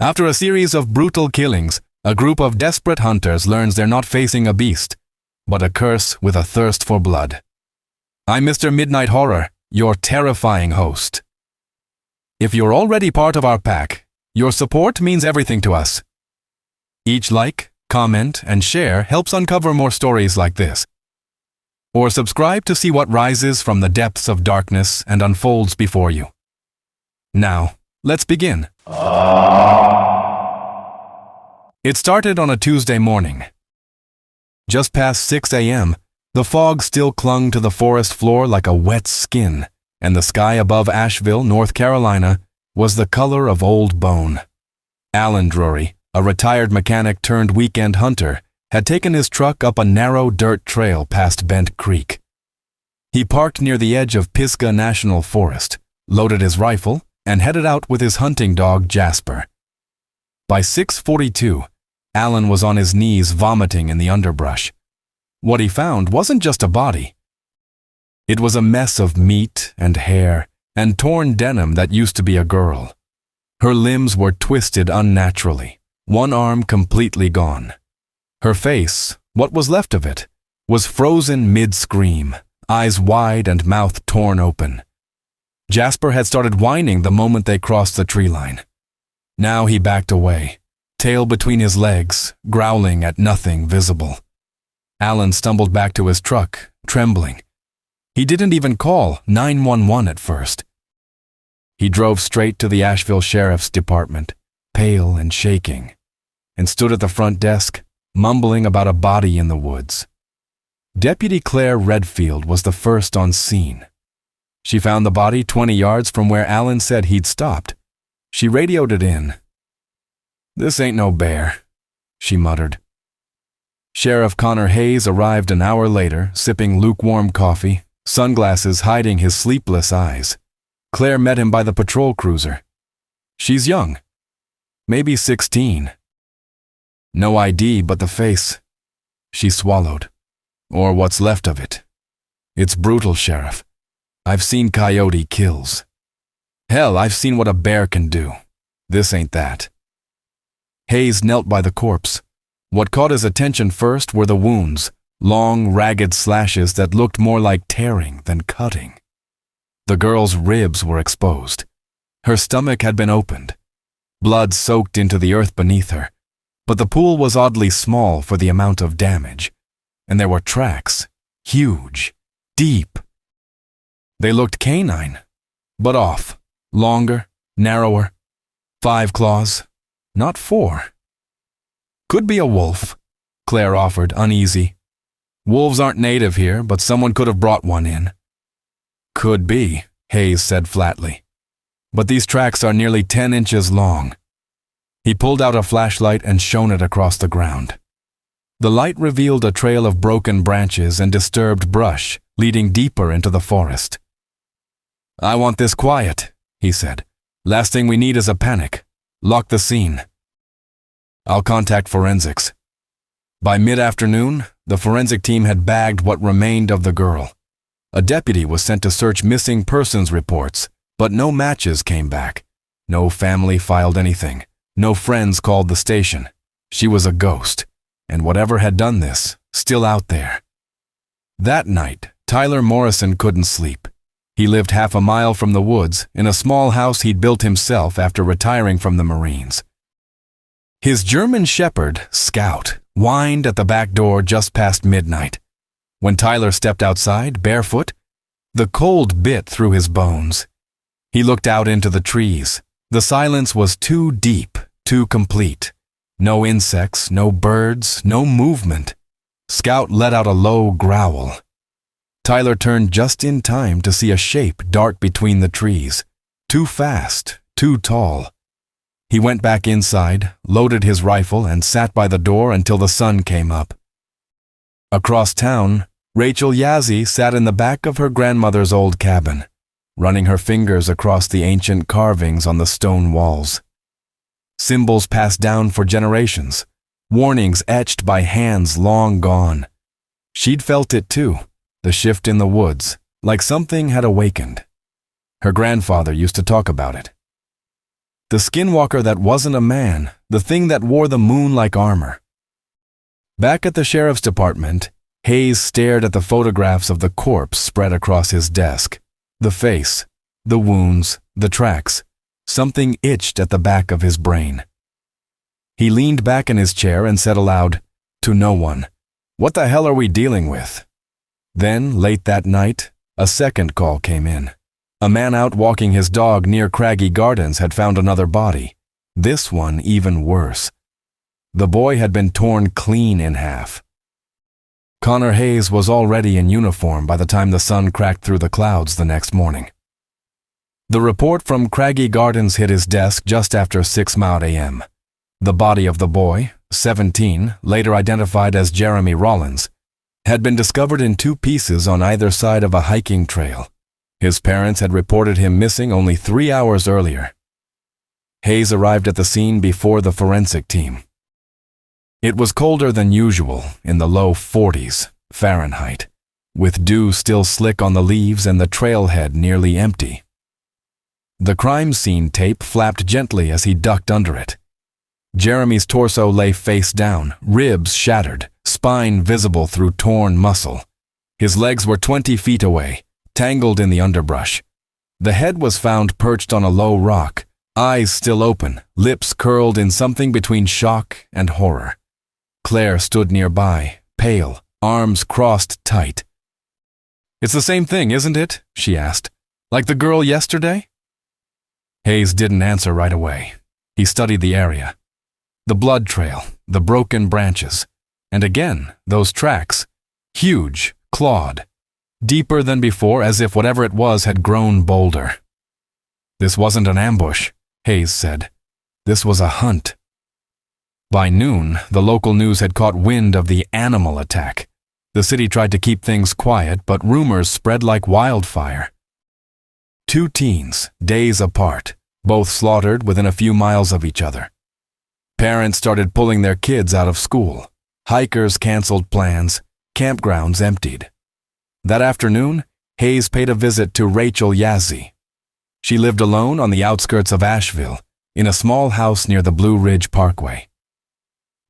After a series of brutal killings, a group of desperate hunters learns they're not facing a beast, but a curse with a thirst for blood. I'm Mr. Midnight Horror, your terrifying host. If you're already part of our pack, your support means everything to us. Each like, comment, and share helps uncover more stories like this. Or subscribe to see what rises from the depths of darkness and unfolds before you. Now, let's begin. It started on a Tuesday morning. Just past 6 a.m., the fog still clung to the forest floor like a wet skin, and the sky above Asheville, North Carolina, was the color of old bone. Alan Drury, a retired mechanic turned weekend hunter, had taken his truck up a narrow dirt trail past Bent Creek. He parked near the edge of Pisgah National Forest, loaded his rifle, and headed out with his hunting dog Jasper. By 6:42, Alan was on his knees vomiting in the underbrush. What he found wasn't just a body. It was a mess of meat and hair and torn denim that used to be a girl. Her limbs were twisted unnaturally, one arm completely gone. Her face, what was left of it, was frozen mid-scream, eyes wide and mouth torn open. Jasper had started whining the moment they crossed the tree line. Now he backed away, tail between his legs, growling at nothing visible. Alan stumbled back to his truck, trembling. He didn't even call 911 at first. He drove straight to the Asheville Sheriff's Department, pale and shaking, and stood at the front desk, mumbling about a body in the woods. Deputy Claire Redfield was the first on scene. She found the body 20 yards from where Alan said he'd stopped. She radioed it in. "This ain't no bear," she muttered. Sheriff Connor Hayes arrived an hour later, sipping lukewarm coffee, sunglasses hiding his sleepless eyes. Claire met him by the patrol cruiser. She's young, maybe 16. No ID but the face. She swallowed. Or what's left of it. It's brutal, Sheriff. I've seen coyote kills. Hell, I've seen what a bear can do. This ain't that. Hayes knelt by the corpse. What caught his attention first were the wounds, long, ragged slashes that looked more like tearing than cutting. The girl's ribs were exposed. Her stomach had been opened. Blood soaked into the earth beneath her, but the pool was oddly small for the amount of damage, and there were tracks, huge, deep. They looked canine, but off, longer, narrower, 5 claws, not 4. "Could be a wolf," Claire offered, uneasy. "Wolves aren't native here, but someone could have brought one in." "Could be," Hayes said flatly. "But these tracks are nearly 10 inches long." He pulled out a flashlight and shone it across the ground. The light revealed a trail of broken branches and disturbed brush leading deeper into the forest. "I want this quiet," he said. "Last thing we need is a panic. Lock the scene." "I'll contact forensics." By mid-afternoon, the forensic team had bagged what remained of the girl. A deputy was sent to search missing persons reports, but no matches came back. No family filed anything. No friends called the station. She was a ghost, and whatever had done this, still out there. That night, Tyler Morrison couldn't sleep. He lived half a mile from the woods in a small house he'd built himself after retiring from the Marines. His German shepherd, Scout, whined at the back door just past midnight. When Tyler stepped outside, barefoot, the cold bit through his bones. He looked out into the trees. The silence was too deep, too complete. No insects, no birds, no movement. Scout let out a low growl. Tyler turned just in time to see a shape dart between the trees. Too fast, too tall. He went back inside, loaded his rifle, and sat by the door until the sun came up. Across town, Rachel Yazzie sat in the back of her grandmother's old cabin, running her fingers across the ancient carvings on the stone walls. Symbols passed down for generations, warnings etched by hands long gone. She'd felt it too, the shift in the woods, like something had awakened. Her grandfather used to talk about it. The skinwalker that wasn't a man, the thing that wore the moon like armor. Back at the sheriff's department, Hayes stared at the photographs of the corpse spread across his desk. The face, the wounds, the tracks. Something itched at the back of his brain. He leaned back in his chair and said aloud, to no one, "What the hell are we dealing with?" Then, late that night, a second call came in. A man out walking his dog near Craggy Gardens had found another body. This one even worse. The boy had been torn clean in half. Connor Hayes was already in uniform by the time the sun cracked through the clouds the next morning. The report from Craggy Gardens hit his desk just after 6 a.m. The body of the boy, 17, later identified as Jeremy Rollins, had been discovered in 2 pieces on either side of a hiking trail. His parents had reported him missing only 3 hours earlier. Hayes arrived at the scene before the forensic team. It was colder than usual, in the low 40s Fahrenheit, with dew still slick on the leaves and the trailhead nearly empty. The crime scene tape flapped gently as he ducked under it. Jeremy's torso lay face down, ribs shattered, spine visible through torn muscle. His legs were 20 feet away, tangled in the underbrush. The head was found perched on a low rock, eyes still open, lips curled in something between shock and horror. Claire stood nearby, pale, arms crossed tight. "It's the same thing, isn't it?" she asked. "Like the girl yesterday?" Hayes didn't answer right away. He studied the area. The blood trail, the broken branches, and again, those tracks. Huge, clawed. Deeper than before, as if whatever it was had grown bolder. "This wasn't an ambush," Hayes said. "This was a hunt." By noon, the local news had caught wind of the animal attack. The city tried to keep things quiet, but rumors spread like wildfire. 2 teens, days apart, both slaughtered within a few miles of each other. Parents started pulling their kids out of school. Hikers canceled plans. Campgrounds emptied. That afternoon, Hayes paid a visit to Rachel Yazzie. She lived alone on the outskirts of Asheville, in a small house near the Blue Ridge Parkway.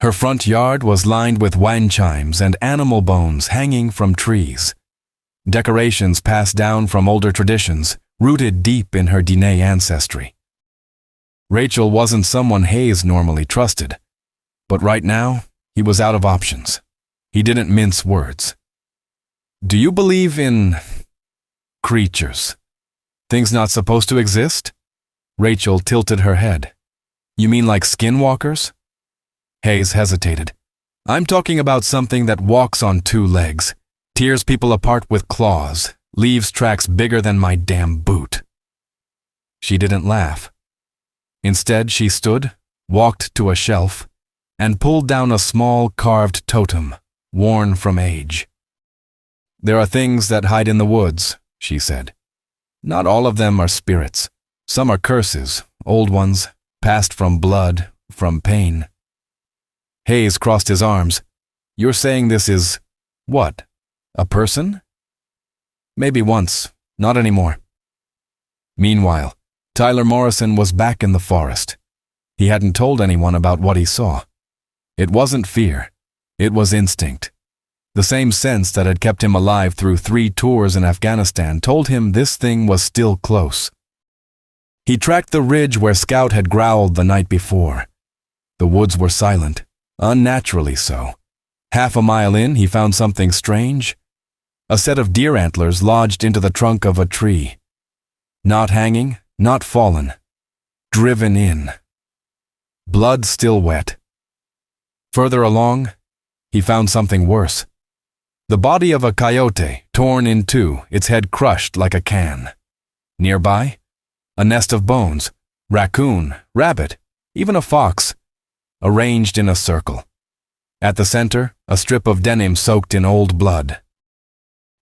Her front yard was lined with wind chimes and animal bones hanging from trees. Decorations passed down from older traditions, rooted deep in her Diné ancestry. Rachel wasn't someone Hayes normally trusted, but right now, he was out of options. He didn't mince words. "Do you believe in creatures? Things not supposed to exist?" Rachel tilted her head. "You mean like skinwalkers?" Hayes hesitated. "I'm talking about something that walks on 2 legs, tears people apart with claws, leaves tracks bigger than my damn boot." She didn't laugh. Instead, she stood, walked to a shelf, and pulled down a small carved totem, worn from age. "There are things that hide in the woods," she said. "Not all of them are spirits. Some are curses, old ones, passed from blood, from pain." Hayes crossed his arms. "You're saying this is, what, a person?" "Maybe once, not anymore." Meanwhile, Tyler Morrison was back in the forest. He hadn't told anyone about what he saw. It wasn't fear. It was instinct. The same sense that had kept him alive through 3 tours in Afghanistan told him this thing was still close. He tracked the ridge where Scout had growled the night before. The woods were silent, unnaturally so. Half a mile in, he found something strange. A set of deer antlers lodged into the trunk of a tree. Not hanging, not fallen. Driven in. Blood still wet. Further along, he found something worse. The body of a coyote, torn in 2, its head crushed like a can. Nearby, a nest of bones, raccoon, rabbit, even a fox, arranged in a circle. At the center, a strip of denim soaked in old blood.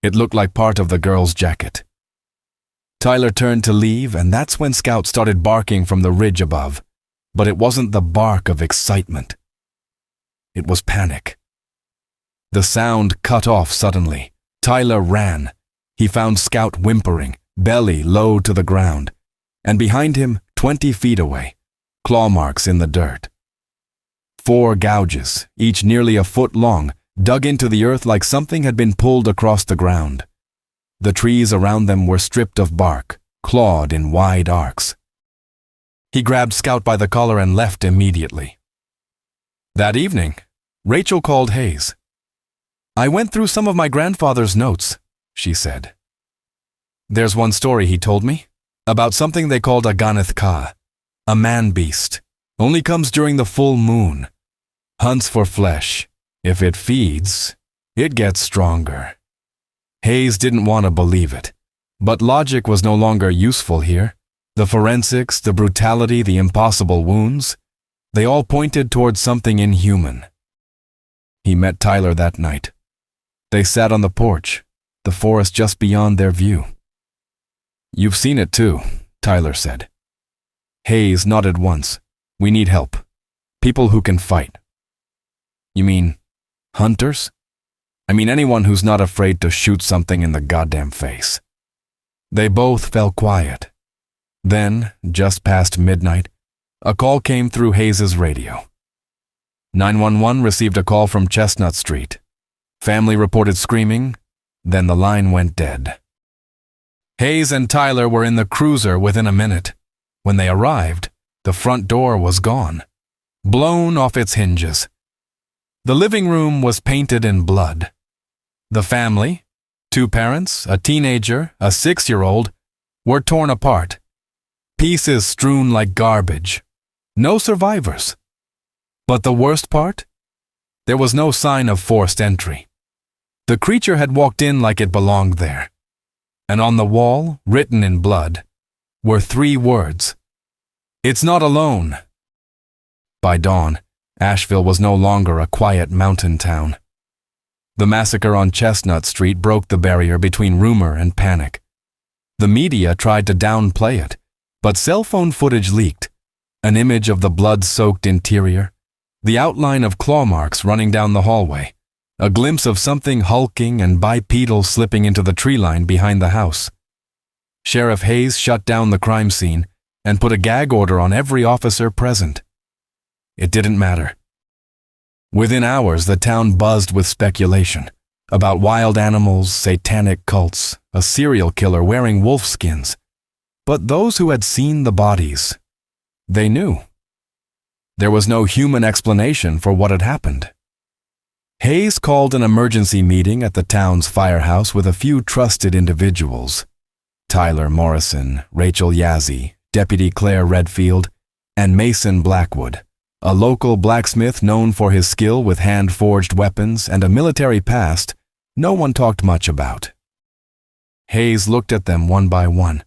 It looked like part of the girl's jacket. Tyler turned to leave, and that's when Scout started barking from the ridge above. But it wasn't the bark of excitement. It was panic. The sound cut off suddenly. Tyler ran. He found Scout whimpering, belly low to the ground. And behind him, 20 feet away, claw marks in the dirt. 4 gouges, each nearly a foot long, dug into the earth like something had been pulled across the ground. The trees around them were stripped of bark, clawed in wide arcs. He grabbed Scout by the collar and left immediately. That evening, Rachel called Hayes. "I went through some of my grandfather's notes," she said. "There's one story he told me, about something they called a Ganeth Ka, a man-beast, only comes during the full moon. Hunts for flesh. If it feeds, it gets stronger." Hayes didn't want to believe it, but logic was no longer useful here. The forensics, the brutality, the impossible wounds, they all pointed towards something inhuman. He met Tyler that night. They sat on the porch, the forest just beyond their view. "You've seen it too," Tyler said. Hayes nodded once. "We need help. People who can fight." "You mean hunters?" "I mean anyone who's not afraid to shoot something in the goddamn face." They both fell quiet. Then, just past midnight, a call came through Hayes's radio. 911 received a call from Chestnut Street. Family reported screaming, then the line went dead. Hayes and Tyler were in the cruiser within a minute. When they arrived, the front door was gone, blown off its hinges. The living room was painted in blood. The family, 2 parents, a teenager, a 6-year-old, were torn apart. Pieces strewn like garbage. No survivors. But the worst part? There was no sign of forced entry. The creature had walked in like it belonged there. And on the wall, written in blood, were 3 words. "It's not alone." By dawn, Asheville was no longer a quiet mountain town. The massacre on Chestnut Street broke the barrier between rumor and panic. The media tried to downplay it, but cell phone footage leaked. An image of the blood-soaked interior, the outline of claw marks running down the hallway, a glimpse of something hulking and bipedal slipping into the tree line behind the house. Sheriff Hayes shut down the crime scene and put a gag order on every officer present. It didn't matter. Within hours, the town buzzed with speculation about wild animals, satanic cults, a serial killer wearing wolf skins. But those who had seen the bodies, they knew. There was no human explanation for what had happened. Hayes called an emergency meeting at the town's firehouse with a few trusted individuals. Tyler Morrison, Rachel Yazzie, Deputy Claire Redfield, and Mason Blackwood, a local blacksmith known for his skill with hand-forged weapons and a military past no one talked much about. Hayes looked at them one by one.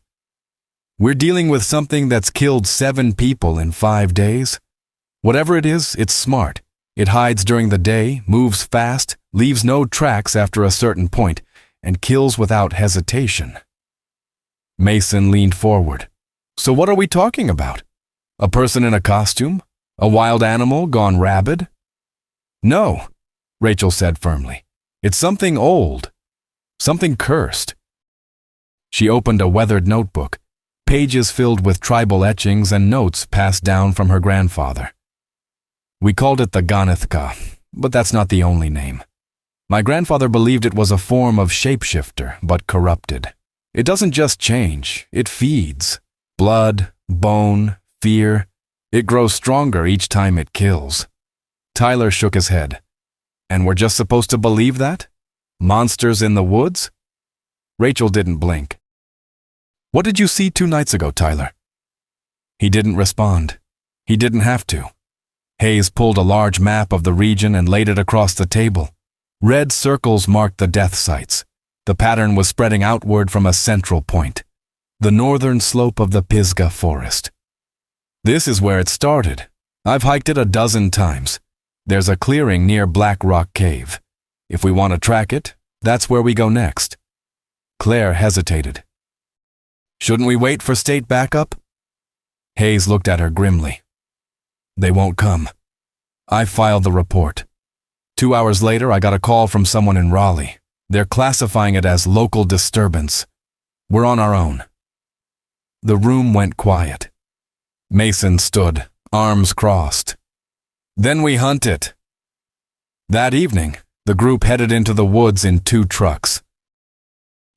"We're dealing with something that's killed 7 people in 5 days. Whatever it is, it's smart. It hides during the day, moves fast, leaves no tracks after a certain point, and kills without hesitation." Mason leaned forward. "So what are we talking about? A person in a costume? A wild animal gone rabid?" "No," Rachel said firmly. "It's something old. Something cursed." She opened a weathered notebook, pages filled with tribal etchings and notes passed down from her grandfather. "We called it the Ganeth Ka, but that's not the only name. My grandfather believed it was a form of shapeshifter, but corrupted. It doesn't just change, it feeds. Blood, bone, fear. It grows stronger each time it kills." Tyler shook his head. "And we're just supposed to believe that? Monsters in the woods?" Rachel didn't blink. "What did you see 2 nights ago, Tyler?" He didn't respond. He didn't have to. Hayes pulled a large map of the region and laid it across the table. Red circles marked the death sites. The pattern was spreading outward from a central point, the northern slope of the Pisgah Forest. "This is where it started. I've hiked it a dozen times. There's a clearing near Black Rock Cave. If we want to track it, that's where we go next." Claire hesitated. "Shouldn't we wait for state backup?" Hayes looked at her grimly. "They won't come. I filed the report. 2 hours later, I got a call from someone in Raleigh. They're classifying it as local disturbance. We're on our own." The room went quiet. Mason stood, arms crossed. Then we hunt it. That evening, the group headed into the woods in 2 trucks.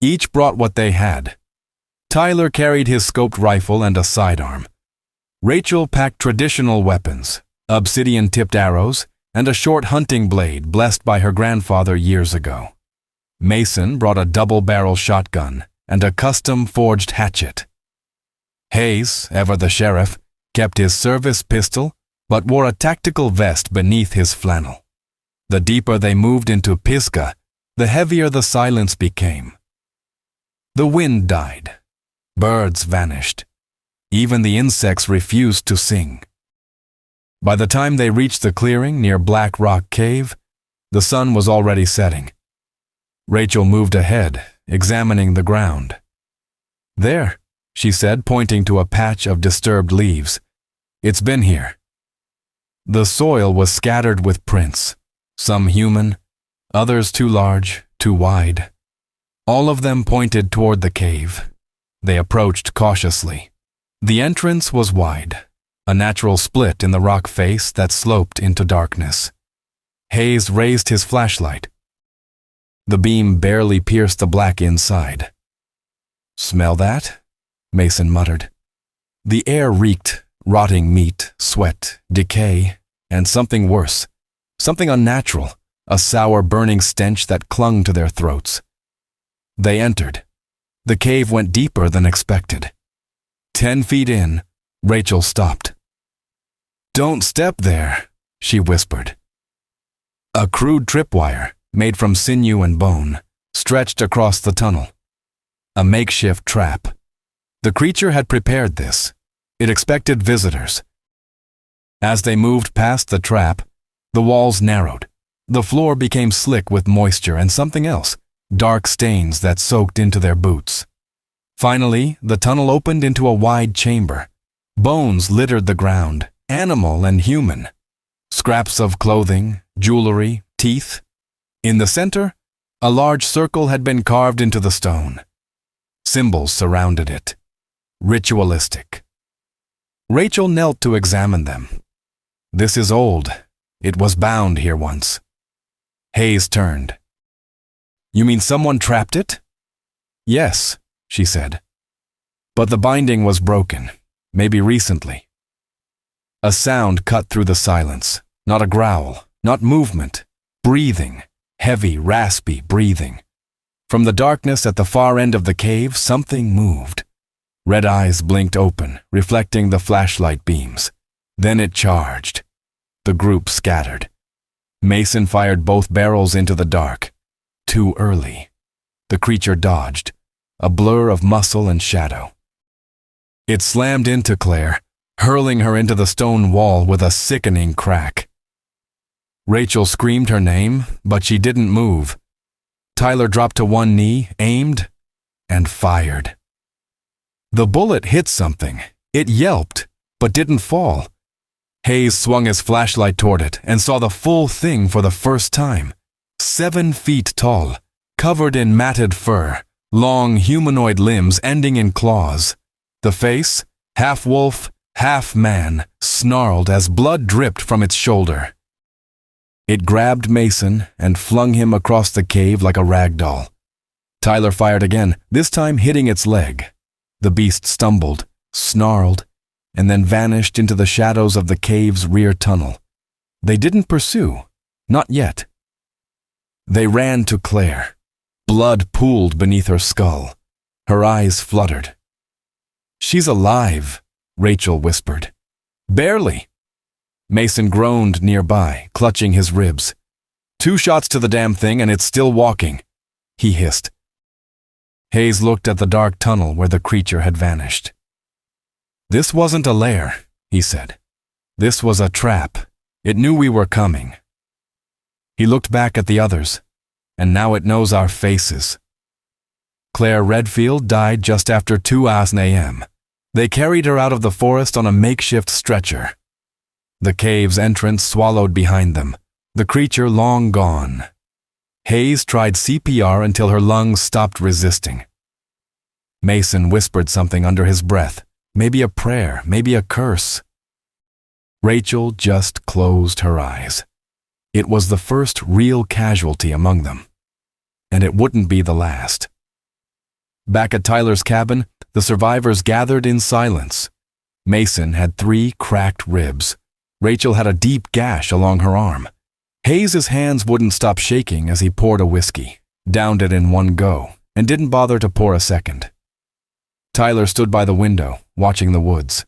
Each brought what they had. Tyler carried his scoped rifle and a sidearm. Rachel packed traditional weapons, obsidian-tipped arrows, and a short hunting blade blessed by her grandfather years ago. Mason brought a double-barrel shotgun and a custom-forged hatchet. Hayes, ever the sheriff, kept his service pistol but wore a tactical vest beneath his flannel. The deeper they moved into Pisgah, the heavier the silence became. The wind died. Birds vanished. Even the insects refused to sing. By the time they reached the clearing near Black Rock Cave, the sun was already setting. Rachel moved ahead, examining the ground. "There," she said, pointing to a patch of disturbed leaves. "It's been here." The soil was scattered with prints, some human, others too large, too wide. All of them pointed toward the cave. They approached cautiously. The entrance was wide, a natural split in the rock face that sloped into darkness. Hayes raised his flashlight. The beam barely pierced the black inside. "Smell that?" Mason muttered. The air reeked rotting meat, sweat, decay, and something worse, something unnatural, a sour burning stench that clung to their throats. They entered. The cave went deeper than expected. 10 feet in, Rachel stopped. "Don't step there," she whispered. A crude tripwire, made from sinew and bone, stretched across the tunnel. A makeshift trap. The creature had prepared this. It expected visitors. As they moved past the trap, the walls narrowed. The floor became slick with moisture and something else, dark stains that soaked into their boots. Finally, the tunnel opened into a wide chamber. Bones littered the ground, animal and human. Scraps of clothing, jewelry, teeth. In the center, a large circle had been carved into the stone. Symbols surrounded it. Ritualistic. Rachel knelt to examine them. "This is old. It was bound here once." Hayes turned. "You mean someone trapped it?" "Yes," she said. "But the binding was broken, maybe recently." A sound cut through the silence. Not a growl, not movement. Breathing. Heavy, raspy breathing. From the darkness at the far end of the cave, something moved. Red eyes blinked open, reflecting the flashlight beams. Then it charged. The group scattered. Mason fired both barrels into the dark. Too early. The creature dodged, a blur of muscle and shadow. It slammed into Claire, hurling her into the stone wall with a sickening crack. Rachel screamed her name, but she didn't move. Tyler dropped to one knee, aimed, and fired. The bullet hit something. It yelped, but didn't fall. Hayes swung his flashlight toward it and saw the full thing for the first time. 7 feet tall, covered in matted fur, long humanoid limbs ending in claws. The face, half wolf, half man, snarled as blood dripped from its shoulder. It grabbed Mason and flung him across the cave like a rag doll. Tyler fired again, this time hitting its leg. The beast stumbled, snarled, and then vanished into the shadows of the cave's rear tunnel. They didn't pursue, not yet. They ran to Claire. Blood pooled beneath her skull. Her eyes fluttered. "She's alive," Rachel whispered. "Barely." Mason groaned nearby, clutching his ribs. "2 shots to the damn thing and it's still walking," he hissed. Hayes looked at the dark tunnel where the creature had vanished. "This wasn't a lair," he said. "This was a trap. It knew we were coming." He looked back at the others, and now it knows our faces. Claire Redfield died just after 2 a.m. They carried her out of the forest on a makeshift stretcher. The cave's entrance swallowed behind them, the creature long gone. Hayes tried CPR until her lungs stopped resisting. Mason whispered something under his breath, maybe a prayer, maybe a curse. Rachel just closed her eyes. It was the first real casualty among them, and it wouldn't be the last. Back at Tyler's cabin, the survivors gathered in silence. Mason had 3 cracked ribs. Rachel had a deep gash along her arm. Hayes's hands wouldn't stop shaking as he poured a whiskey, downed it in one go, and didn't bother to pour a second. Tyler stood by the window, watching the woods.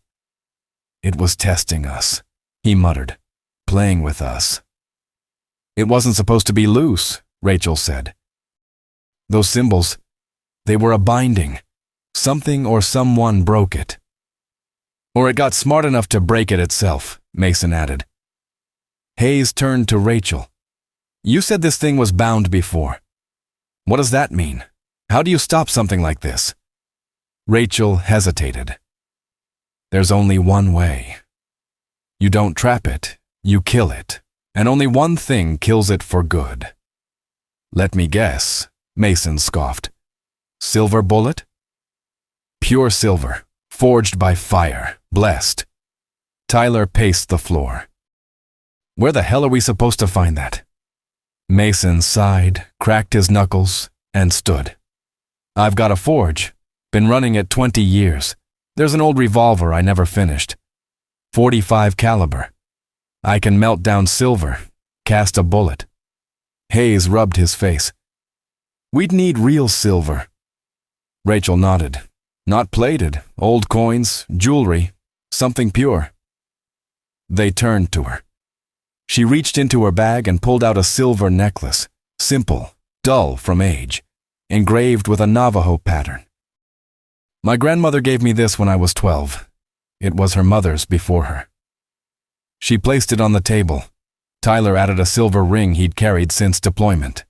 "It was testing us," he muttered, "playing with us." "It wasn't supposed to be loose," Rachel said. "Those symbols, they were a binding. Something or someone broke it." "Or it got smart enough to break it itself," Mason added. Hayes turned to Rachel. "You said this thing was bound before. What does that mean? How do you stop something like this?" Rachel hesitated. "There's only one way. You don't trap it, you kill it, and only one thing kills it for good." "Let me guess," Mason scoffed. "Silver bullet?" "Pure silver, forged by fire, blessed." Tyler paced the floor. "Where the hell are we supposed to find that?" Mason sighed, cracked his knuckles, and stood. "I've got a forge. Been running it 20 years. There's an old revolver I never finished. 45 caliber. I can melt down silver, cast a bullet." Hayes rubbed his face. "We'd need real silver." Rachel nodded. "Not plated, old coins, jewelry, something pure." They turned to her. She reached into her bag and pulled out a silver necklace, simple, dull from age, engraved with a Navajo pattern. "My grandmother gave me this when I was 12. It was her mother's before her." She placed it on the table. Tyler added a silver ring he'd carried since deployment.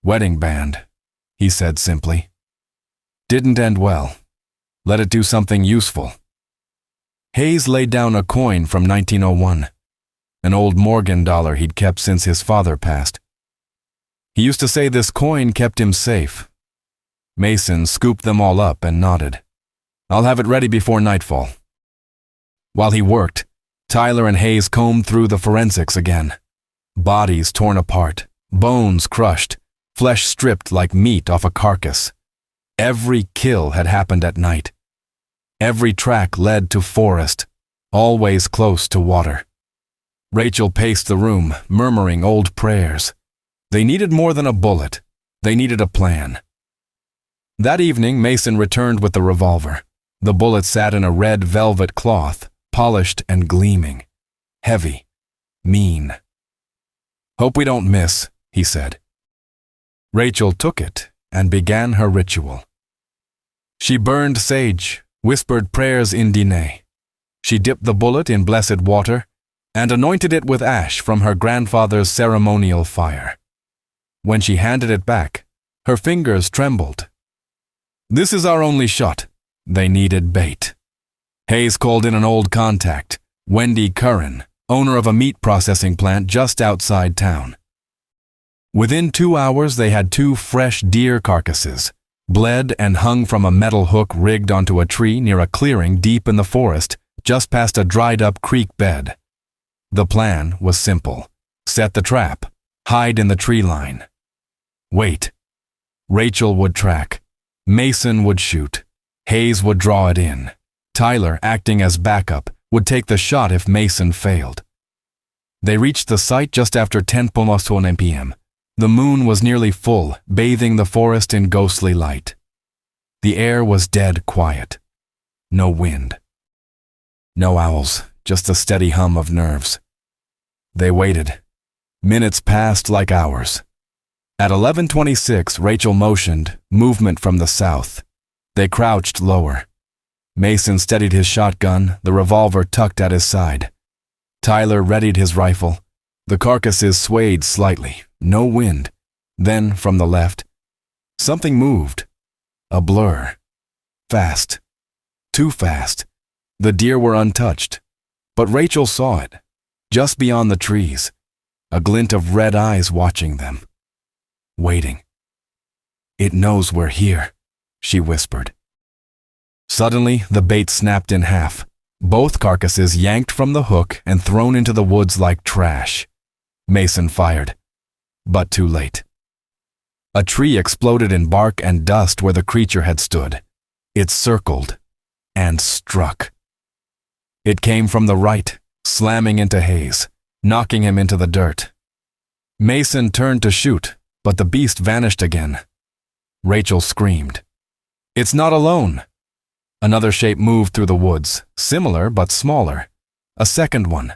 "Wedding band," he said simply. "Didn't end well. Let it do something useful." Hayes laid down a coin from 1901, an old Morgan dollar he'd kept since his father passed. He used to say this coin kept him safe. Mason scooped them all up and nodded. "I'll have it ready before nightfall." While he worked, Tyler and Hayes combed through the forensics again. Bodies torn apart, bones crushed, flesh stripped like meat off a carcass. Every kill had happened at night. Every track led to forest, always close to water. Rachel paced the room, murmuring old prayers. They needed more than a bullet. They needed a plan. That evening, Mason returned with the revolver. The bullet sat in a red velvet cloth, polished and gleaming. Heavy. Mean. "Hope we don't miss," he said. Rachel took it and began her ritual. She burned sage, whispered prayers in Diné. She dipped the bullet in blessed water and anointed it with ash from her grandfather's ceremonial fire. When she handed it back, her fingers trembled. "This is our only shot." They needed bait. Hayes called in an old contact, Wendy Curran, owner of a meat processing plant just outside town. Within 2 hours, they had 2 fresh deer carcasses, bled and hung from a metal hook rigged onto a tree near a clearing deep in the forest, just past a dried-up creek bed. The plan was simple. Set the trap, hide in the tree line. Wait. Rachel would track. Mason would shoot. Hayes would draw it in. Tyler, acting as backup, would take the shot if Mason failed. They reached the site just after 10 p.m. The moon was nearly full, bathing the forest in ghostly light. The air was dead quiet. No wind. No owls, just a steady hum of nerves. They waited. Minutes passed like hours. At 11:26, Rachel motioned, movement from the south. They crouched lower. Mason steadied his shotgun, the revolver tucked at his side. Tyler readied his rifle. The carcasses swayed slightly, no wind. Then, from the left, something moved. A blur. Fast. Too fast. The deer were untouched. But Rachel saw it, just beyond the trees, a glint of red eyes watching them. Waiting. "It knows we're here," she whispered. Suddenly, the bait snapped in half. Both carcasses yanked from the hook and thrown into the woods like trash. Mason fired, but too late. A tree exploded in bark and dust where the creature had stood. It circled and struck. It came from the right, slamming into Hayes, knocking him into the dirt. Mason turned to shoot, but the beast vanished again. Rachel screamed. "It's not alone!" Another shape moved through the woods, similar but smaller. A second one.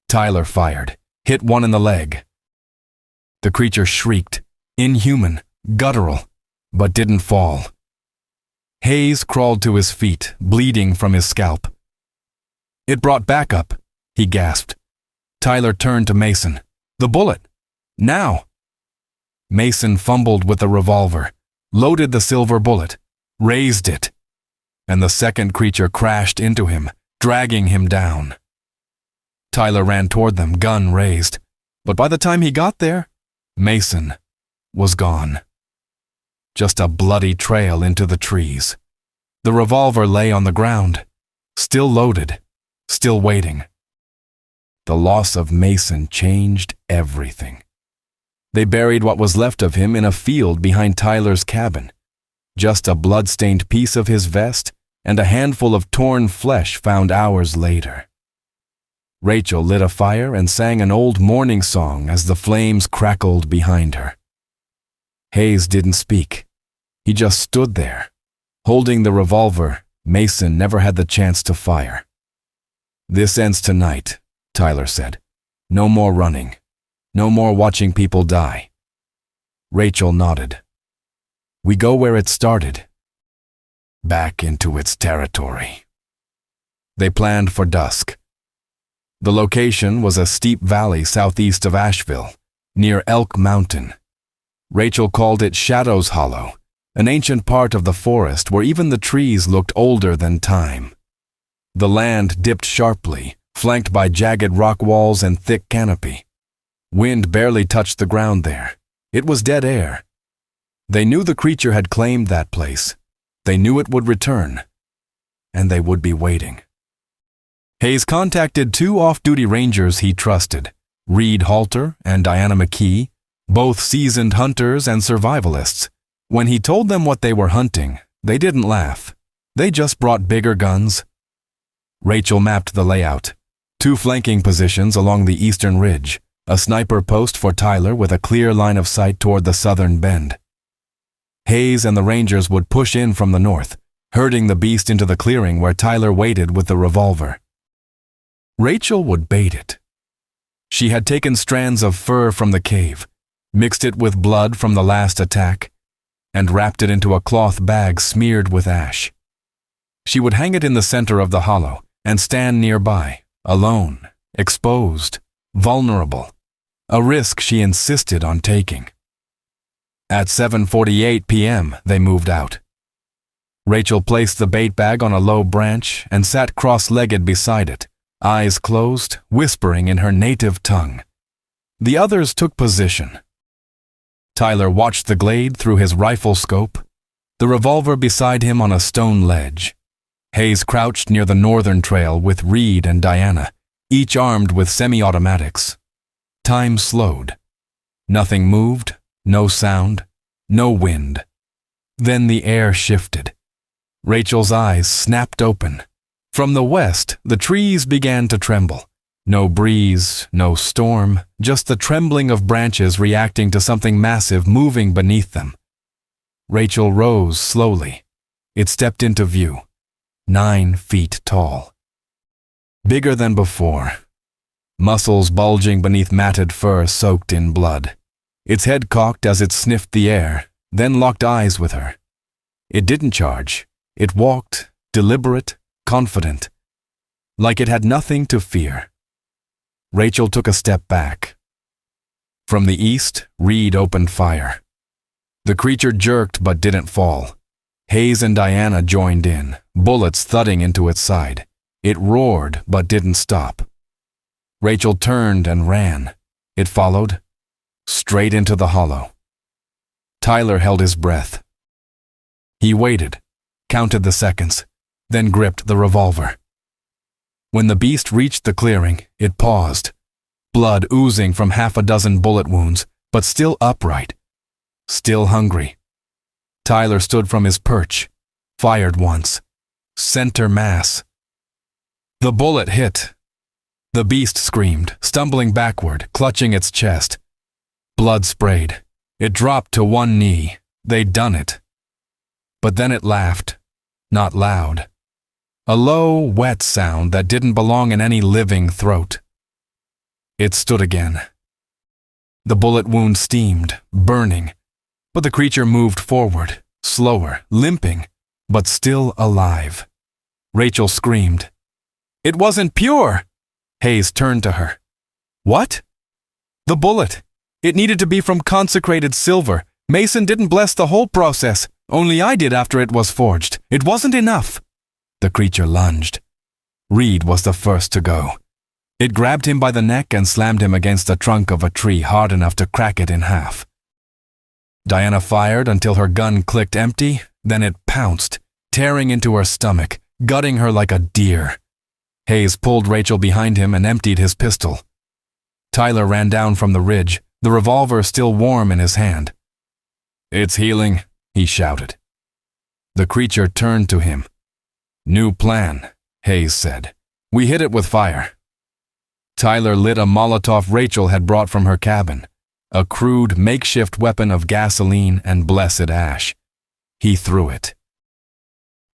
Tyler fired, hit one in the leg. The creature shrieked, inhuman, guttural, but didn't fall. Hayes crawled to his feet, bleeding from his scalp. "It brought backup," he gasped. Tyler turned to Mason. "The bullet! Now!" Mason fumbled with the revolver, loaded the silver bullet, raised it, and the second creature crashed into him, dragging him down. Tyler ran toward them, gun raised, but by the time he got there, Mason was gone. Just a bloody trail into the trees. The revolver lay on the ground, still loaded, still waiting. The loss of Mason changed everything. They buried what was left of him in a field behind Tyler's cabin. Just a blood-stained piece of his vest and a handful of torn flesh found hours later. Rachel lit a fire and sang an old mourning song as the flames crackled behind her. Hayes didn't speak. He just stood there. Holding the revolver, Mason never had the chance to fire. "This ends tonight," Tyler said. "No more running. No more watching people die." Rachel nodded. "We go where it started. Back into its territory." They planned for dusk. The location was a steep valley southeast of Asheville, near Elk Mountain. Rachel called it Shadow's Hollow, an ancient part of the forest where even the trees looked older than time. The land dipped sharply, flanked by jagged rock walls and thick canopy. Wind barely touched the ground there. It was dead air. They knew the creature had claimed that place. They knew it would return, and they would be waiting. Hayes contacted two off-duty rangers he trusted, Reed Halter and Diana McKee, both seasoned hunters and survivalists. When he told them what they were hunting, they didn't laugh. They just brought bigger guns. Rachel mapped the layout. 2 flanking positions along the eastern ridge, a sniper post for Tyler with a clear line of sight toward the southern bend. Hayes and the rangers would push in from the north, herding the beast into the clearing where Tyler waited with the revolver. Rachel would bait it. She had taken strands of fur from the cave, mixed it with blood from the last attack, and wrapped it into a cloth bag smeared with ash. She would hang it in the center of the hollow and stand nearby, alone, exposed, vulnerable, a risk she insisted on taking. At 7:48 p.m., they moved out. Rachel placed the bait bag on a low branch and sat cross-legged beside it, eyes closed, whispering in her native tongue. The others took position. Tyler watched the glade through his rifle scope, the revolver beside him on a stone ledge. Hayes crouched near the northern trail with Reed and Diana, each armed with semi-automatics. Time slowed. Nothing moved, no sound, no wind. Then the air shifted. Rachel's eyes snapped open. From the west, the trees began to tremble. No breeze, no storm, just the trembling of branches reacting to something massive moving beneath them. Rachel rose slowly. It stepped into view, 9 feet tall. Bigger than before. Muscles bulging beneath matted fur soaked in blood. Its head cocked as it sniffed the air, then locked eyes with her. It didn't charge. It walked, deliberate, confident, like it had nothing to fear. Rachel took a step back. From the east, Reed opened fire. The creature jerked but didn't fall. Hayes and Diana joined in, bullets thudding into its side. It roared but didn't stop. Rachel turned and ran. It followed, straight into the hollow. Tyler held his breath. He waited, counted the seconds, then gripped the revolver. When the beast reached the clearing, it paused, blood oozing from half a dozen bullet wounds, but still upright, still hungry. Tyler stood from his perch, fired once, center mass. The bullet hit. The beast screamed, stumbling backward, clutching its chest. Blood sprayed. It dropped to one knee. They'd done it. But then it laughed, not loud. A low, wet sound that didn't belong in any living throat. It stood again. The bullet wound steamed, burning, but the creature moved forward, slower, limping, but still alive. Rachel screamed. "It wasn't pure!" Hayes turned to her. "What?" "The bullet. It needed to be from consecrated silver. Mason didn't bless the whole process. Only I did after it was forged. It wasn't enough." The creature lunged. Reed was the first to go. It grabbed him by the neck and slammed him against the trunk of a tree hard enough to crack it in half. Diana fired until her gun clicked empty, then it pounced, tearing into her stomach, gutting her like a deer. Hayes pulled Rachel behind him and emptied his pistol. Tyler ran down from the ridge, the revolver still warm in his hand. "It's healing," he shouted. The creature turned to him. "New plan," Hayes said. "We hit it with fire." Tyler lit a Molotov Rachel had brought from her cabin, a crude makeshift weapon of gasoline and blessed ash. He threw it.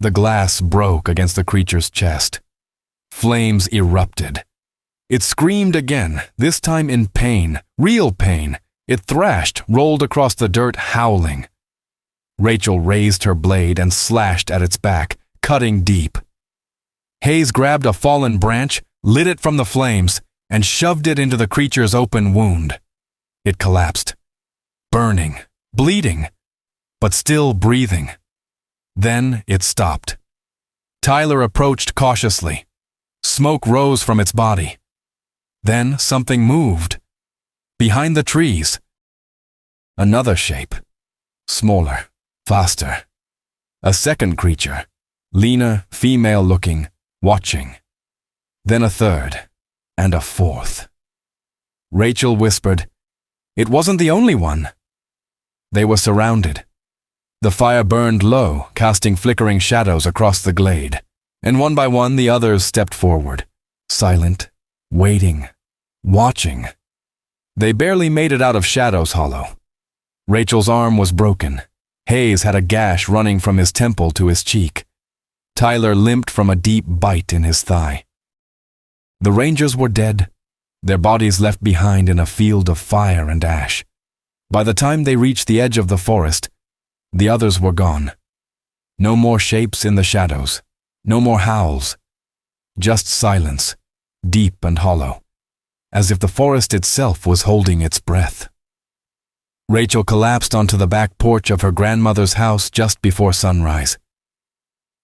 The glass broke against the creature's chest. Flames erupted. It screamed again, this time in pain, real pain. It thrashed, rolled across the dirt, howling. Rachel raised her blade and slashed at its back, cutting deep. Hayes grabbed a fallen branch, lit it from the flames, and shoved it into the creature's open wound. It collapsed, burning, bleeding, but still breathing. Then it stopped. Tyler approached cautiously. Smoke rose from its body. Then something moved. Behind the trees. Another shape. Smaller, faster. A second creature, leaner, female-looking, watching. Then a third, and a fourth. Rachel whispered, "It wasn't the only one." They were surrounded. The fire burned low, casting flickering shadows across the glade, and one by one the others stepped forward, silent, waiting, watching. They barely made it out of Shadow's hollow. Rachel's arm was broken. Hayes had a gash running from his temple to his cheek. Tyler limped from a deep bite in his thigh. The Rangers were dead, their bodies left behind in a field of fire and ash. By the time they reached the edge of the forest, the others were gone. No more shapes in the shadows, no more howls. Just silence, deep and hollow, as if the forest itself was holding its breath. Rachel collapsed onto the back porch of her grandmother's house just before sunrise.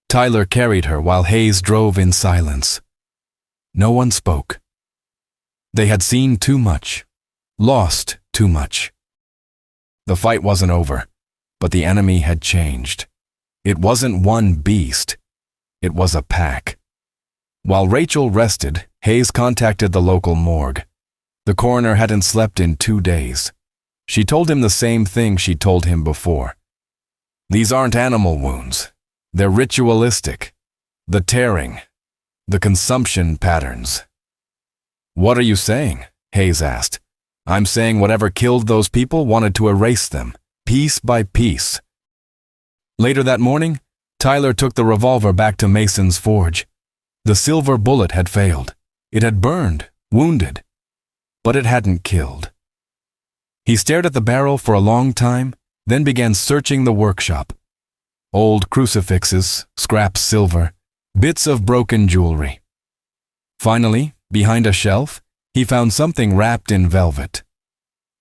Tyler carried her while Hayes drove in silence. No one spoke. They had seen too much, lost too much. The fight wasn't over, but the enemy had changed. It wasn't one beast, it was a pack. While Rachel rested, Hayes contacted the local morgue. The coroner hadn't slept in 2 days. She told him the same thing she told him before. These aren't animal wounds. They're ritualistic. The tearing, the consumption patterns. "What are you saying?" Hayes asked. "I'm saying whatever killed those people wanted to erase them, piece by piece." Later that morning, Tyler took the revolver back to Mason's forge. The silver bullet had failed. It had burned, wounded, but it hadn't killed. He stared at the barrel for a long time, then began searching the workshop. Old crucifixes, scrap silver, bits of broken jewelry. Finally, behind a shelf, he found something wrapped in velvet.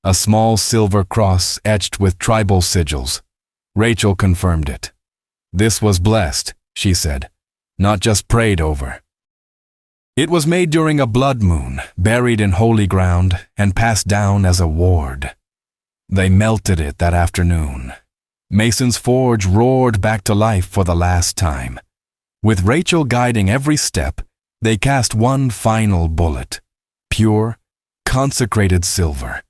A small silver cross etched with tribal sigils. Rachel confirmed it. This was blessed, she said, not just prayed over. It was made during a blood moon, buried in holy ground, and passed down as a ward. They melted it that afternoon. Mason's forge roared back to life for the last time. With Rachel guiding every step, They cast one final bullet, pure, consecrated silver.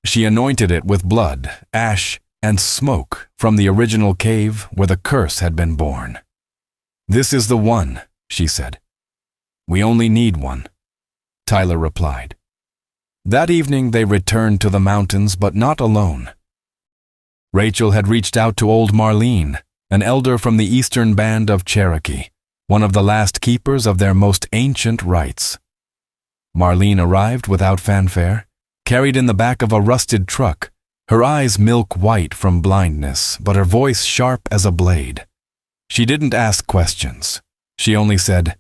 She anointed it with blood, ash, and smoke from the original cave where the curse had been born. "This is the one," she said. "We only need one," Tyler replied. That evening they returned to the mountains, but not alone. Rachel had reached out to old Marlene, an elder from the eastern band of Cherokee, one of the last keepers of their most ancient rites. Marlene arrived without fanfare, carried in the back of a rusted truck, her eyes milk white from blindness, but her voice sharp as a blade. She didn't ask questions. She only said,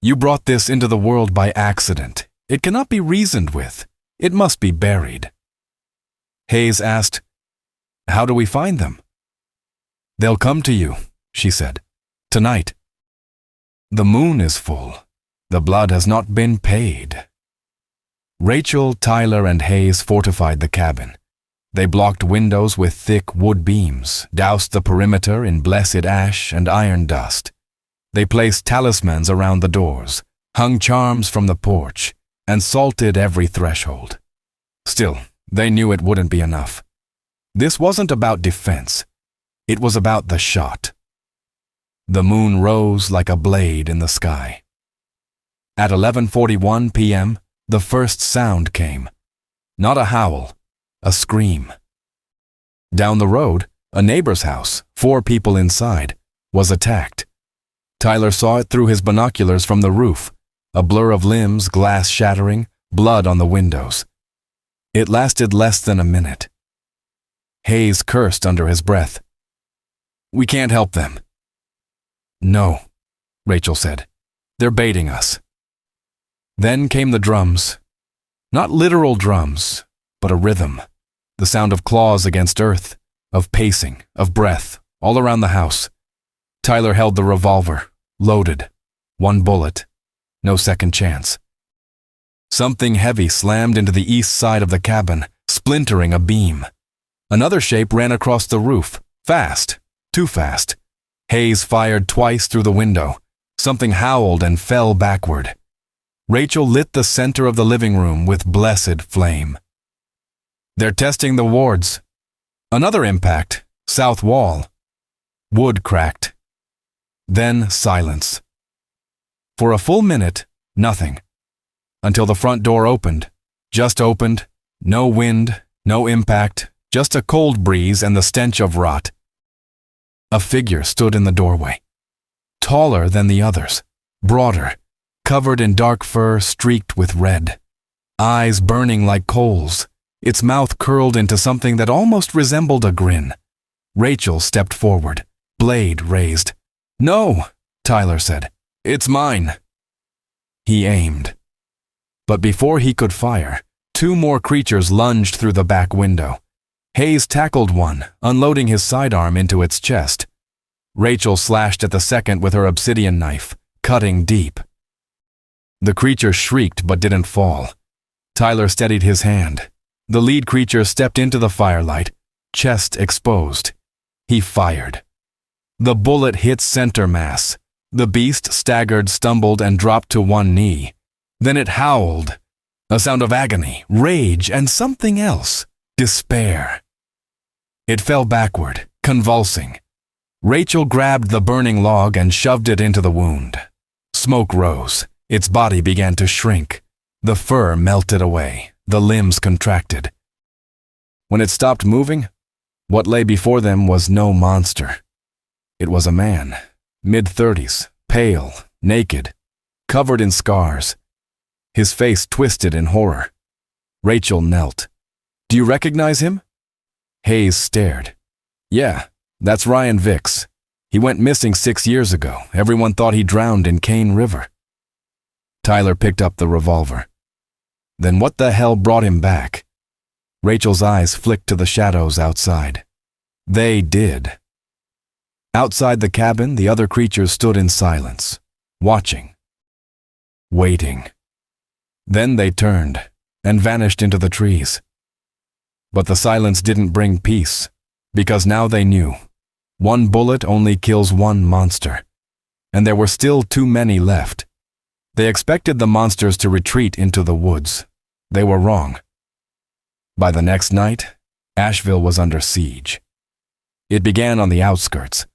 "You brought this into the world by accident. It cannot be reasoned with. It must be buried." Hayes asked, "How do we find them?" "They'll come to you," she said, "tonight. The moon is full. The blood has not been paid." Rachel, Tyler, and Hayes fortified the cabin. They blocked windows with thick wood beams, doused the perimeter in blessed ash and iron dust. They placed talismans around the doors, hung charms from the porch, and salted every threshold. Still, they knew it wouldn't be enough. This wasn't about defense. It was about the shot. The moon rose like a blade in the sky. At 11:41 p.m., the first sound came. Not a howl, a scream. Down the road, a neighbor's house, 4 people inside, was attacked. Tyler saw it through his binoculars from the roof, a blur of limbs, glass shattering, blood on the windows. It lasted less than a minute. Hayes cursed under his breath. "We can't help them." "No," Rachel said. "They're baiting us." Then came the drums. Not literal drums, but a rhythm. The sound of claws against earth, of pacing, of breath, all around the house. Tyler held the revolver, loaded. 1 bullet. No second chance. Something heavy slammed into the east side of the cabin, splintering a beam. Another shape ran across the roof, fast, too fast. Hayes fired twice through the window. Something howled and fell backward. Rachel lit the center of the living room with blessed flame. "They're testing the wards." Another impact, south wall. Wood cracked. Then silence. For a full minute, nothing. Until the front door opened. Just opened. No wind, no impact, just a cold breeze and the stench of rot. A figure stood in the doorway. Taller than the others, broader, covered in dark fur streaked with red. Eyes burning like coals. Its mouth curled into something that almost resembled a grin. Rachel stepped forward, blade raised. "No," Tyler said. "It's mine." He aimed. But before he could fire, 2 more creatures lunged through the back window. Hayes tackled one, unloading his sidearm into its chest. Rachel slashed at the second with her obsidian knife, cutting deep. The creature shrieked but didn't fall. Tyler steadied his hand. The lead creature stepped into the firelight, chest exposed. He fired. The bullet hit center mass. The beast staggered, stumbled, and dropped to one knee. Then it howled. A sound of agony, rage, and something else. Despair. It fell backward, convulsing. Rachel grabbed the burning log and shoved it into the wound. Smoke rose. Its body began to shrink. The fur melted away. The limbs contracted. When it stopped moving, what lay before them was no monster. It was a man, mid-30s, pale, naked, covered in scars. His face twisted in horror. Rachel knelt. "Do you recognize him?" Hayes stared. "Yeah, that's Ryan Vicks. He went missing 6 years ago. Everyone thought he drowned in Cane River." Tyler picked up the revolver. "Then what the hell brought him back?" Rachel's eyes flicked to the shadows outside. They did. Outside the cabin, the other creatures stood in silence, watching, waiting. Then they turned and vanished into the trees. But the silence didn't bring peace, because now they knew. 1 bullet only kills 1 monster, and there were still too many left. They expected the monsters to retreat into the woods. They were wrong. By the next night, Asheville was under siege. It began on the outskirts.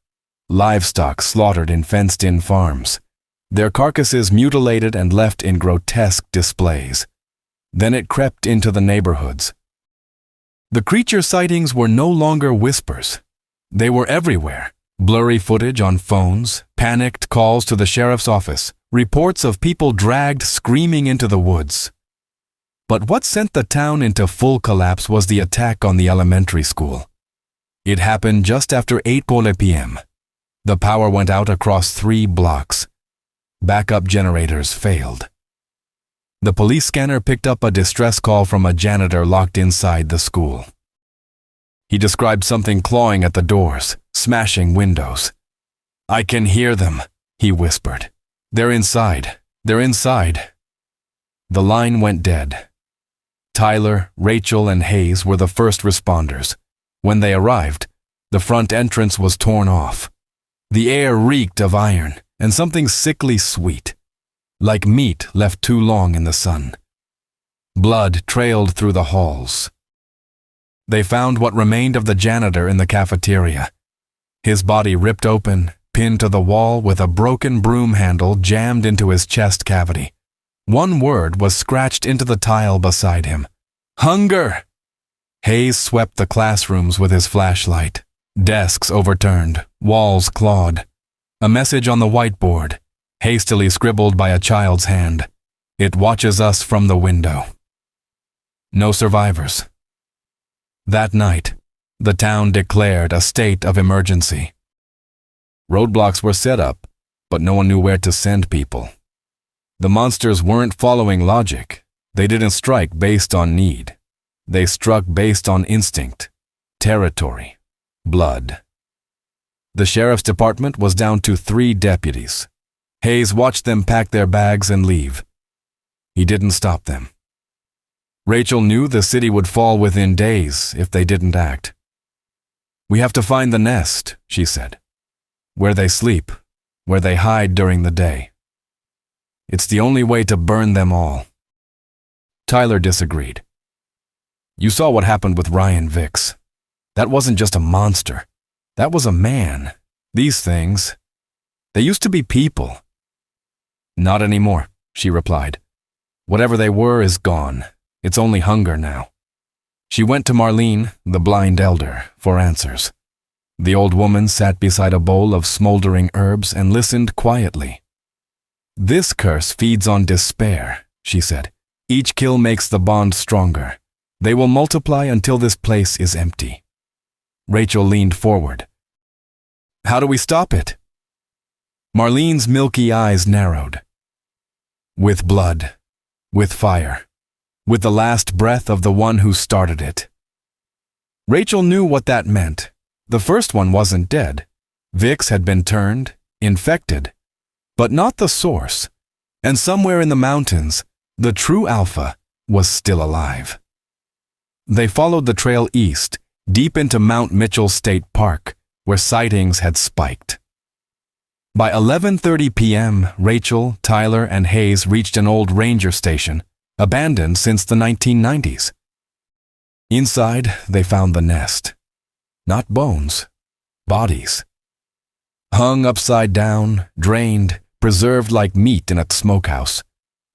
Livestock slaughtered in fenced-in farms, their carcasses mutilated and left in grotesque displays. Then it crept into the neighborhoods. The creature sightings were no longer whispers. They were everywhere. Blurry footage on phones, panicked calls to the sheriff's office, reports of people dragged screaming into the woods. But what sent the town into full collapse was the attack on the elementary school. It happened just after 8 p.m. The power went out across 3 blocks. Backup generators failed. The police scanner picked up a distress call from a janitor locked inside the school. He described something clawing at the doors, smashing windows. "I can hear them," he whispered. "They're inside. They're inside." The line went dead. Tyler, Rachel, and Hayes were the first responders. When they arrived, the front entrance was torn off. The air reeked of iron and something sickly sweet, like meat left too long in the sun. Blood trailed through the halls. They found what remained of the janitor in the cafeteria. His body ripped open, pinned to the wall with a broken broom handle jammed into his chest cavity. One word was scratched into the tile beside him: "Hunger!" Hayes swept the classrooms with his flashlight. Desks overturned, walls clawed. A message on the whiteboard, hastily scribbled by a child's hand: "It watches us from the window." No survivors. That night, the town declared a state of emergency. Roadblocks were set up, but no one knew where to send people. The monsters weren't following logic. They didn't strike based on need. They struck based on instinct, territory, blood. The sheriff's department was down to 3 deputies. Hayes watched them pack their bags and leave. He didn't stop them. Rachel knew the city would fall within days if they didn't act. "We have to find the nest," she said. "Where they sleep, where they hide during the day. It's the only way to burn them all." Tyler disagreed. "You saw what happened with Ryan Vicks. That wasn't just a monster. That was a man. These things, they used to be people." "Not anymore," she replied. "Whatever they were is gone. It's only hunger now." She went to Marlene, the blind elder, for answers. The old woman sat beside a bowl of smoldering herbs and listened quietly. "This curse feeds on despair," she said. "Each kill makes the bond stronger. They will multiply until this place is empty." Rachel leaned forward. "How do we stop it?" Marlene's milky eyes narrowed. "With blood, with fire, with the last breath of the one who started it." Rachel knew what that meant. The first one wasn't dead. Vicks had been turned, infected, but not the source. And somewhere in the mountains, the true alpha was still alive. They followed the trail east, deep into Mount Mitchell State Park, where sightings had spiked. By 11:30 p.m., Rachel, Tyler, and Hayes reached an old ranger station, abandoned since the 1990s. Inside, they found the nest. Not bones, bodies. Hung upside down, drained, preserved like meat in a smokehouse.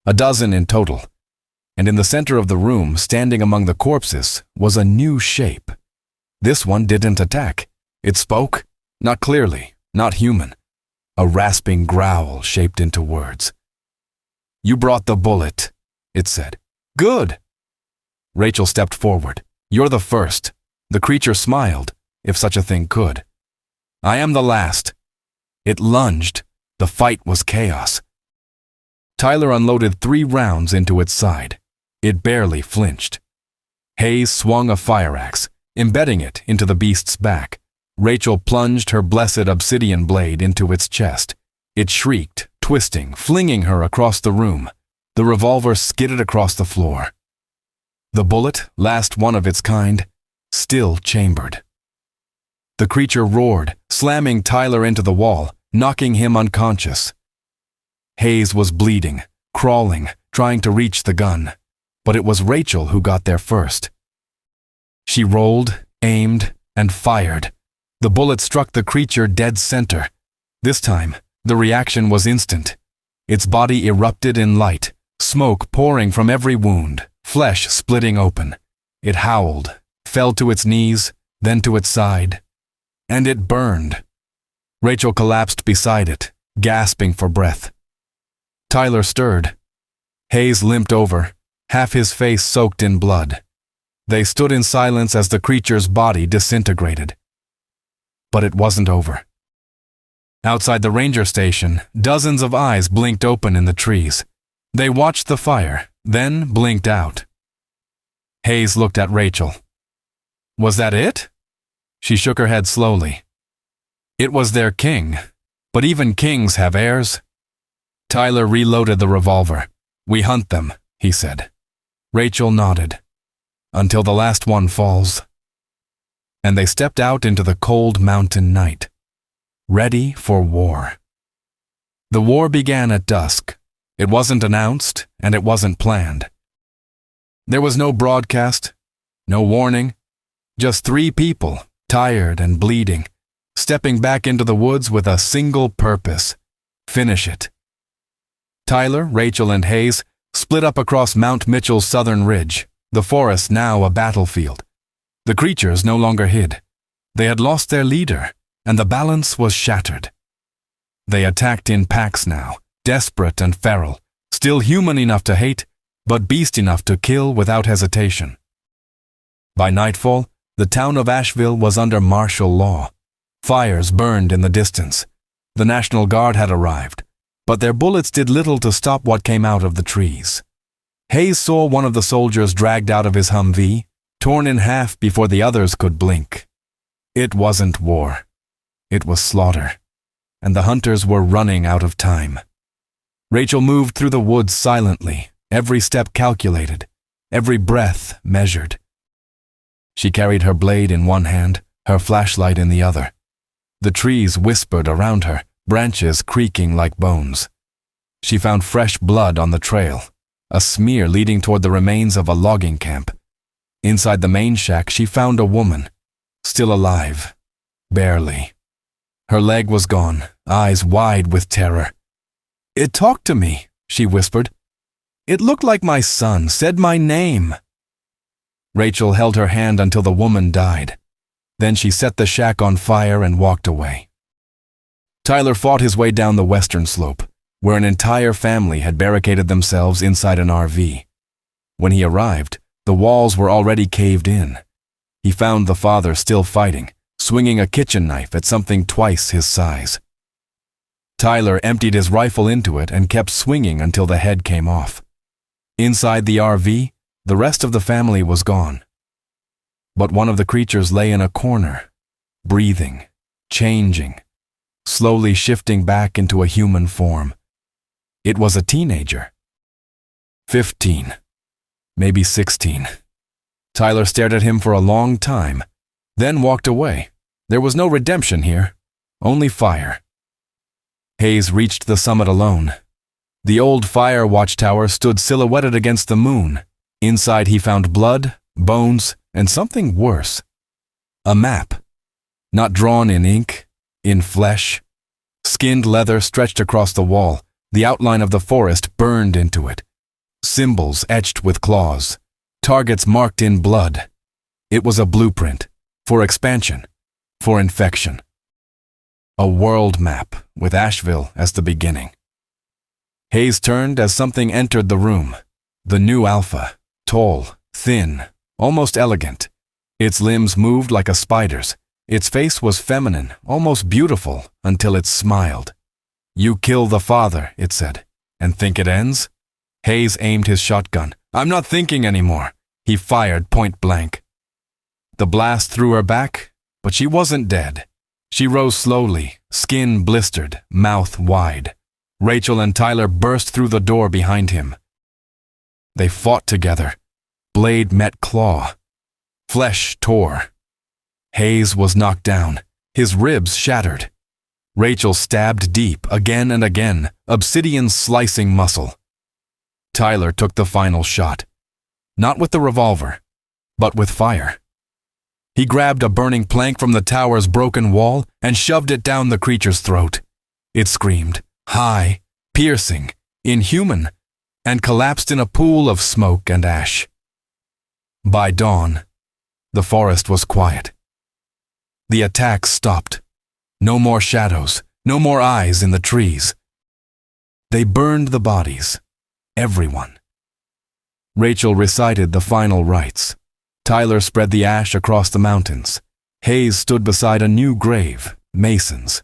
A dozen in total. And in the center of the room, standing among the corpses, was a new shape. This one didn't attack. It spoke, not clearly, not human. A rasping growl shaped into words. "You brought the bullet," it said. "Good." Rachel stepped forward. "You're the first." The creature smiled, if such a thing could. "I am the last." It lunged. The fight was chaos. Tyler unloaded 3 rounds into its side. It barely flinched. Hayes swung a fire axe, embedding it into the beast's back. Rachel plunged her blessed obsidian blade into its chest. It shrieked, twisting, flinging her across the room. The revolver skidded across the floor. The bullet, last one of its kind, still chambered. The creature roared, slamming Tyler into the wall, knocking him unconscious. Hayes was bleeding, crawling, trying to reach the gun. But it was Rachel who got there first. She rolled, aimed, and fired. The bullet struck the creature dead center. This time, the reaction was instant. Its body erupted in light, smoke pouring from every wound, flesh splitting open. It howled, fell to its knees, then to its side. And it burned. Rachel collapsed beside it, gasping for breath. Tyler stirred. Hayes limped over, half his face soaked in blood. They stood in silence as the creature's body disintegrated. But it wasn't over. Outside the ranger station, dozens of eyes blinked open in the trees. They watched the fire, then blinked out. Hayes looked at Rachel. Was that it? She shook her head slowly. It was their king, but even kings have heirs. Tyler reloaded the revolver. We hunt them, he said. Rachel nodded. Until the last one falls. And they stepped out into the cold mountain night, ready for war. The war began at dusk. It wasn't announced, and it wasn't planned. There was no broadcast, no warning, just 3 people, tired and bleeding, stepping back into the woods with a single purpose: finish it. Tyler, Rachel, and Hayes split up across Mount Mitchell's southern ridge, the forest now a battlefield. The creatures no longer hid. They had lost their leader, and the balance was shattered. They attacked in packs now, desperate and feral, still human enough to hate, but beast enough to kill without hesitation. By nightfall, the town of Asheville was under martial law. Fires burned in the distance. The National Guard had arrived, but their bullets did little to stop what came out of the trees. Hayes saw one of the soldiers dragged out of his Humvee, torn in half before the others could blink. It wasn't war. It was slaughter, and the hunters were running out of time. Rachel moved through the woods silently, every step calculated, every breath measured. She carried her blade in one hand, her flashlight in the other. The trees whispered around her, branches creaking like bones. She found fresh blood on the trail, a smear leading toward the remains of a logging camp. Inside the main shack, she found a woman, still alive, barely. Her leg was gone, eyes wide with terror. "It talked to me," she whispered. "It looked like my son, said my name." Rachel held her hand until the woman died. Then she set the shack on fire and walked away. Tyler fought his way down the western slope, where an entire family had barricaded themselves inside an RV. When he arrived, the walls were already caved in. He found the father still fighting, swinging a kitchen knife at something twice his size. Tyler emptied his rifle into it and kept swinging until the head came off. Inside the RV, the rest of the family was gone. But one of the creatures lay in a corner, breathing, changing, slowly shifting back into a human form. It was a teenager. 15, maybe 16. Tyler stared at him for a long time, then walked away. There was no redemption here, only fire. Hayes reached the summit alone. The old fire watchtower stood silhouetted against the moon. Inside he found blood, bones, and something worse. A map. Not drawn in ink, in flesh. Skinned leather stretched across the wall, the outline of the forest burned into it. Symbols etched with claws. Targets marked in blood. It was a blueprint, for expansion, for infection. A world map, with Asheville as the beginning. Hayes turned as something entered the room. The new Alpha, tall, thin, almost elegant. Its limbs moved like a spider's. Its face was feminine, almost beautiful, until it smiled. "You kill the father," it said, "and think it ends?" Hayes aimed his shotgun. "I'm not thinking anymore." He fired point blank. The blast threw her back, but she wasn't dead. She rose slowly, skin blistered, mouth wide. Rachel and Tyler burst through the door behind him. They fought together. Blade met claw. Flesh tore. Hayes was knocked down, his ribs shattered. Rachel stabbed deep again and again, obsidian slicing muscle. Tyler took the final shot. Not with the revolver, but with fire. He grabbed a burning plank from the tower's broken wall and shoved it down the creature's throat. It screamed, high, piercing, inhuman, and collapsed in a pool of smoke and ash. By dawn, the forest was quiet. The attack stopped. No more shadows, no more eyes in the trees. They burned the bodies, everyone. Rachel recited the final rites. Tyler spread the ash across the mountains. Hayes stood beside a new grave, Mason's.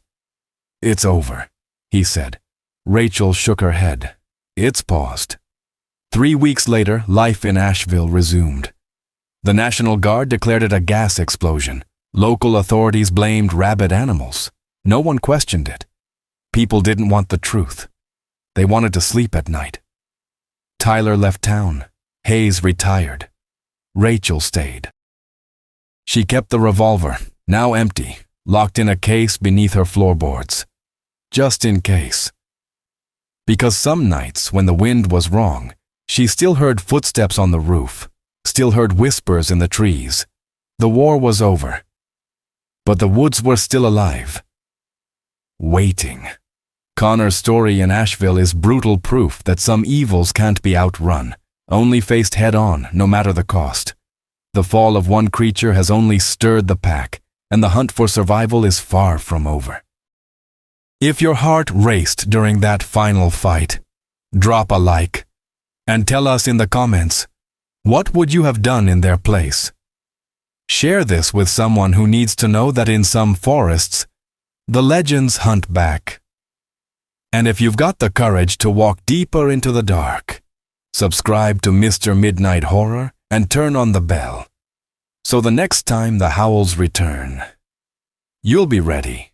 "It's over," he said. Rachel shook her head. It's paused. 3 weeks later, life in Asheville resumed. The National Guard declared it a gas explosion. Local authorities blamed rabid animals. No one questioned it. People didn't want the truth. They wanted to sleep at night. Tyler left town. Hayes retired. Rachel stayed. She kept the revolver, now empty, locked in a case beneath her floorboards. Just in case. Because some nights, when the wind was wrong, she still heard footsteps on the roof, still heard whispers in the trees. The war was over. But the woods were still alive. Waiting. Connor's story in Asheville is brutal proof that some evils can't be outrun, only faced head-on, no matter the cost. The fall of one creature has only stirred the pack, and the hunt for survival is far from over. If your heart raced during that final fight, drop a like, and tell us in the comments, what would you have done in their place? Share this with someone who needs to know that in some forests, the legends hunt back. And if you've got the courage to walk deeper into the dark, subscribe to Mr. Midnight Horror and turn on the bell. So the next time the howls return, you'll be ready.